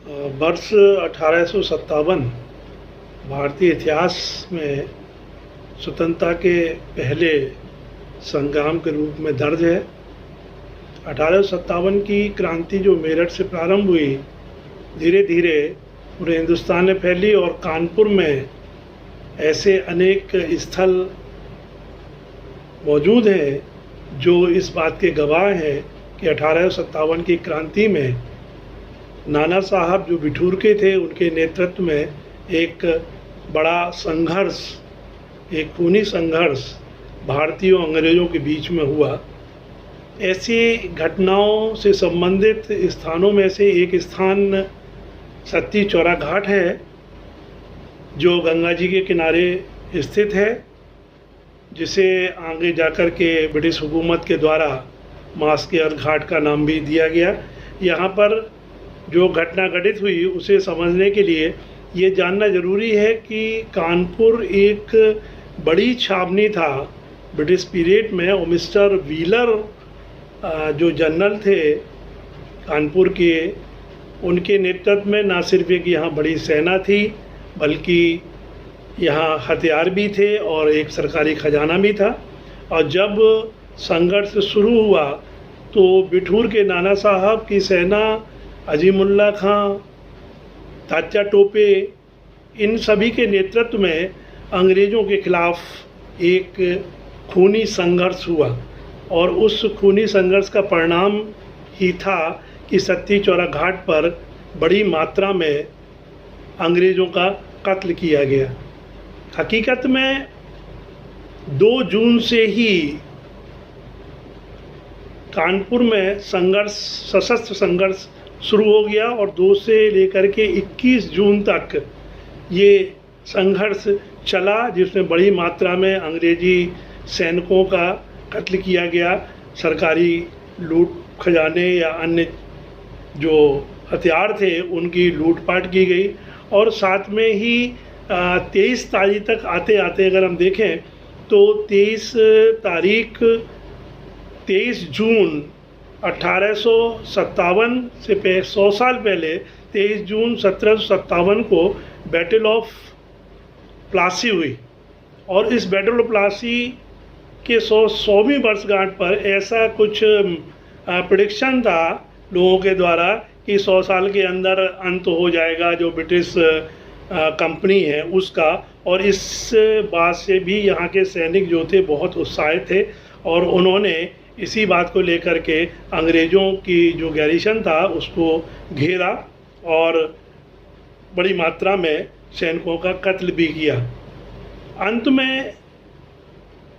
वर्ष 1857 भारतीय इतिहास में स्वतंत्रता के पहले संग्राम के रूप में दर्ज है। 1857 की क्रांति जो मेरठ से प्रारंभ हुई, धीरे धीरे पूरे हिंदुस्तान में फैली और कानपुर में ऐसे अनेक स्थल मौजूद हैं जो इस बात के गवाह हैं कि 1857 की क्रांति में नाना साहब जो बिठूर के थे, उनके नेतृत्व में एक बड़ा संघर्ष, एक खूनी संघर्ष भारतीयों अंग्रेज़ों के बीच में हुआ। ऐसी घटनाओं से संबंधित स्थानों में से एक स्थान सत्ती चौरा घाट है, जो गंगा जी के किनारे स्थित है, जिसे आगे जाकर के ब्रिटिश हुकूमत के द्वारा मास्केयर घाट का नाम भी दिया गया। यहाँ पर जो घटना घटित हुई उसे समझने के लिए ये जानना ज़रूरी है कि कानपुर एक बड़ी छावनी था ब्रिटिश पीरियड में, और मिस्टर व्हीलर जो जनरल थे कानपुर के, उनके नेतृत्व में ना सिर्फ एक यहाँ बड़ी सेना थी, बल्कि यहाँ हथियार भी थे और एक सरकारी खजाना भी था। और जब संघर्ष शुरू हुआ तो बिठूर के नाना साहब की सेना, अजीमुल्ला खां, तात्या टोपे, इन सभी के नेतृत्व में अंग्रेज़ों के खिलाफ एक खूनी संघर्ष हुआ, और उस खूनी संघर्ष का परिणाम ही था कि सत्ती चौरा घाट पर बड़ी मात्रा में अंग्रेज़ों का कत्ल किया गया। हकीकत में 2 जून से ही कानपुर में संघर्ष, सशस्त्र संघर्ष शुरू हो गया, और 2 से लेकर के 21 जून तक ये संघर्ष चला, जिसमें बड़ी मात्रा में अंग्रेजी सैनिकों का कत्ल किया गया, सरकारी लूट खजाने या अन्य जो हथियार थे उनकी लूटपाट की गई। और साथ में ही 23 तारीख तक आते आते अगर हम देखें तो 23 जून 1857 से 100 साल पहले 23 जून 1757 को बैटल ऑफ प्लासी हुई, और इस बैटल ऑफ प्लासी के 100वीं वर्षगांठ पर ऐसा कुछ प्रेडिक्शन था लोगों के द्वारा कि 100 साल के अंदर अंत हो जाएगा जो ब्रिटिश कंपनी है उसका। और इस बात से भी यहाँ के सैनिक जो थे बहुत उत्साहित थे, और उन्होंने इसी बात को लेकर के अंग्रेज़ों की जो गैरिसन था उसको घेरा और बड़ी मात्रा में सैनिकों का कत्ल भी किया। अंत में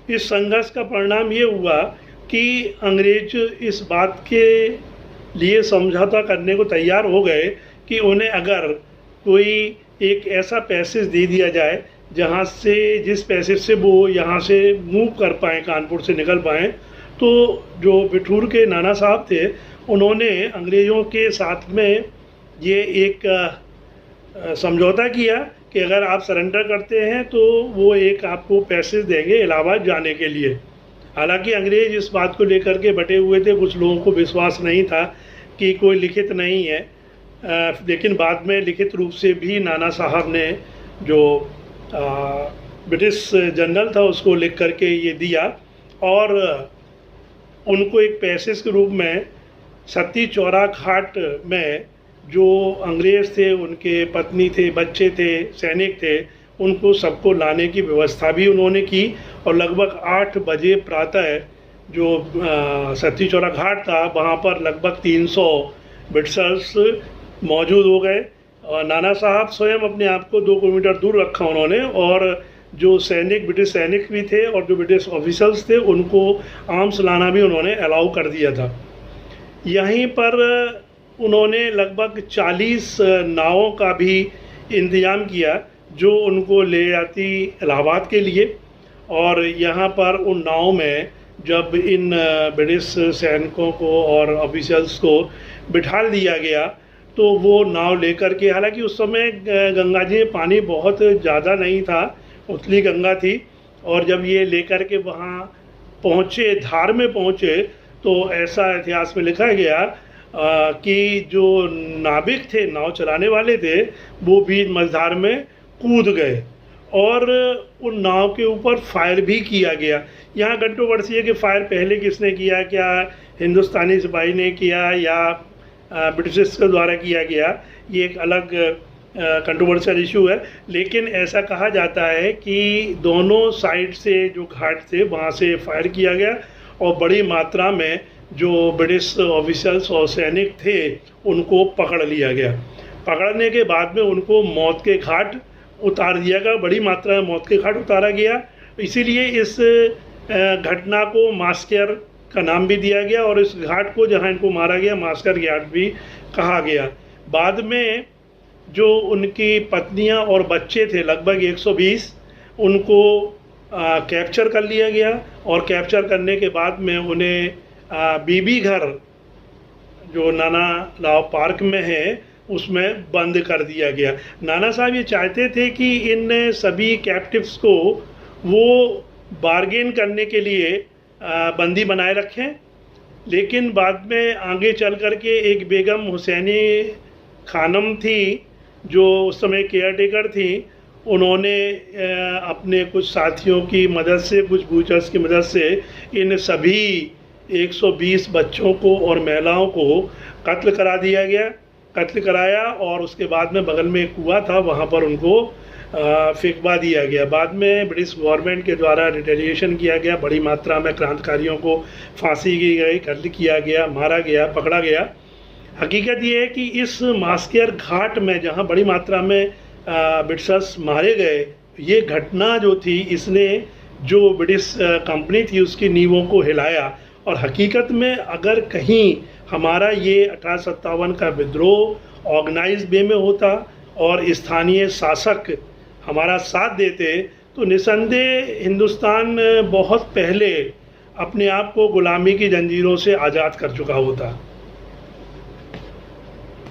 इस संघर्ष का परिणाम ये हुआ कि अंग्रेज इस बात के लिए समझौता करने को तैयार हो गए कि उन्हें अगर कोई एक ऐसा पैसेज दे दिया जाए जहाँ से, जिस पैसेज से वो यहाँ से मूव कर पाएँ, कानपुर से निकल पाएँ, तो जो बिठूर के नाना साहब थे उन्होंने अंग्रेज़ों के साथ में ये एक समझौता किया कि अगर आप सरेंडर करते हैं तो वो एक आपको पैसेज देंगे इलाहाबाद जाने के लिए। हालांकि अंग्रेज़ इस बात को लेकर के बटे हुए थे, कुछ लोगों को विश्वास नहीं था कि कोई लिखित नहीं है, लेकिन बाद में लिखित रूप से भी नाना साहब ने जो ब्रिटिश जनरल था उसको लिख करके ये दिया, और उनको एक पैसेज के रूप में सत्ती चौरा घाट में जो अंग्रेज़ थे, उनके पत्नी थे, बच्चे थे, सैनिक थे, उनको सबको लाने की व्यवस्था भी उन्होंने की। और लगभग 8 बजे प्रातः जो सत्ती चौरा घाट था वहाँ पर लगभग 300 ब्रिटिशर्स मौजूद हो गए। और नाना साहब स्वयं अपने आप को 2 किलोमीटर दूर रखा उन्होंने, और जो सैनिक, ब्रिटिश सैनिक भी थे और जो ब्रिटिश ऑफिसर्स थे उनको आर्म्स लाना भी उन्होंने अलाउ कर दिया था। यहीं पर उन्होंने लगभग 40 नावों का भी इंतज़ाम किया जो उनको ले जाती इलाहाबाद के लिए। और यहाँ पर उन नावों में जब इन ब्रिटिश सैनिकों को और ऑफिसर्स को बिठा दिया गया तो वो नाव लेकर के, हालांकि उस समय गंगा जी में पानी बहुत ज़्यादा नहीं था, उथली गंगा थी, और जब ये लेकर के वहाँ पहुँचे, धार में पहुँचे, तो ऐसा इतिहास में लिखा गया कि जो नाविक थे, नाव चलाने वाले थे, वो बीच मझधार में कूद गए और उन नाव के ऊपर फायर भी किया गया। यहाँ कंट्रोवर्सी है कि फायर पहले किसने किया, क्या हिंदुस्तानी सिपाही ने किया या ब्रिटिश के द्वारा किया गया, ये एक अलग कंट्रोवर्शियल इशू है। लेकिन ऐसा कहा जाता है कि दोनों साइड से जो घाट थे वहाँ से फायर किया गया और बड़ी मात्रा में जो ब्रिटिश ऑफिसर्स और सैनिक थे उनको पकड़ लिया गया। पकड़ने के बाद में उनको मौत के घाट उतार दिया गया, बड़ी मात्रा में मौत के घाट उतारा गया। इसीलिए इस घटना को मास्कर का नाम भी दिया गया और इस घाट को जहाँ इनको मारा गया मास्कर घाट भी कहा गया। बाद में जो उनकी पत्नियां और बच्चे थे लगभग 120, उनको कैप्चर कर लिया गया और कैप्चर करने के बाद में उन्हें बीबी घर जो नाना लाव पार्क में है उसमें बंद कर दिया गया। नाना साहब ये चाहते थे कि इन सभी कैप्टिव्स को वो बार्गेन करने के लिए बंदी बनाए रखें, लेकिन बाद में आगे चल कर के एक बेगम हुसैनी खानम थी जो उस समय केयर टेकर थी, उन्होंने अपने कुछ साथियों की मदद से, कुछ बूचर्स की मदद से इन सभी 120 बच्चों को और महिलाओं को कत्ल करा दिया गया, कत्ल कराया और उसके बाद में बगल में एक कुआं था वहाँ पर उनको फेंकवा दिया गया। बाद में ब्रिटिश गवर्नमेंट के द्वारा रिटेलिएशन किया गया, बड़ी मात्रा में क्रांतिकारियों को फांसी की गई, कत्ल किया गया, मारा गया, पकड़ा गया। हकीकत ये है कि इस मास्कर घाट में जहाँ बड़ी मात्रा में ब्रिटिशर्स मारे गए, ये घटना जो थी इसने जो ब्रिटिश कंपनी थी उसकी नींवों को हिलाया। और हकीकत में अगर कहीं हमारा ये 1857 का विद्रोह ऑर्गेनाइज वे में होता और स्थानीय शासक हमारा साथ देते तो निसंदेह हिंदुस्तान बहुत पहले अपने आप को गुलामी की जंजीरों से आज़ाद कर चुका होता।